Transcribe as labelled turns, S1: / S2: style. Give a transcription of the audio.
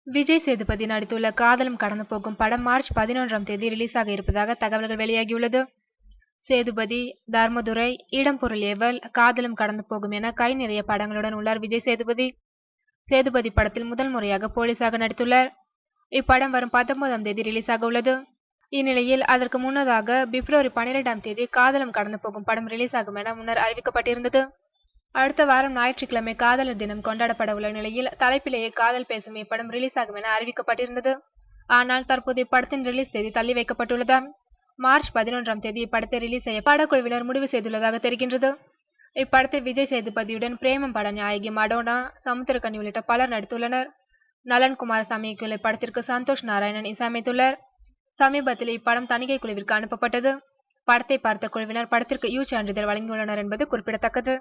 S1: விஜய் சேதுபதி நடித்துள்ள காதலும் கடந்து போகும் படம் மார்ச் 11ஆம் தேதி ரிலீஸ் ஆக இருப்பதாக தகவல்கள் வெளியாகியுள்ளது. சேதுபதி, தர்மதுரை, இடம் பொருள் ஏவல், காதலும் கடந்து போகும் என கை நிறைய படங்களுடன் உள்ளார் விஜய் சேதுபதி. சேதுபதி படத்தில் முதல் முறையாக போலீஸாக நடித்துள்ளார். இப்படம் வரும் 19ஆம் தேதி ரிலீஸ் ஆக உள்ளது. இந்நிலையில் அதற்கு முன்னதாக பிப்ரவரி 12ஆம் தேதி காதலும் கடந்து போகும் படம் ரிலீஸ் ஆகும் என முன்னர் அறிவிக்கப்பட்டிருந்தது. அடுத்த வாரம் ஞாயிற்றுக்கிழமை காதலர் தினம் கொண்டாடப்பட உள்ள நிலையில் தலைப்பிலேயே காதல் பேசும் இப்படம் ரிலீஸ் ஆகும் என அறிவிக்கப்பட்டிருந்தது. ஆனால் தற்போது இப்படத்தின் ரிலீஸ் தேதி தள்ளி வைக்கப்பட்டுள்ளது. மார்ச் 11ஆம் தேதி இப்படத்தை ரிலீஸ் செய்ய படக்குழுவினர் முடிவு செய்துள்ளதாக தெரிகின்றது. இப்படத்தில் விஜய் சேதுபதியுடன் பிரேமம் பட நாயகி மடோனா, சமுத்திரக்கனி உள்ளிட்ட பலர் நடித்துள்ளனர். நலன் குமாரசாமி இயக்கியுள்ள இப்படத்திற்கு சந்தோஷ் நாராயணன் இசையமைத்துள்ளார். சமீபத்தில் இப்படம் தணிக்கை குழுவிற்கு அனுப்பப்பட்டது. படத்தை பார்த்த குழுவினர் படத்திற்கு யூ சான்றிதழ் வழங்கியுள்ளனர் என்பது குறிப்பிடத்தக்கது.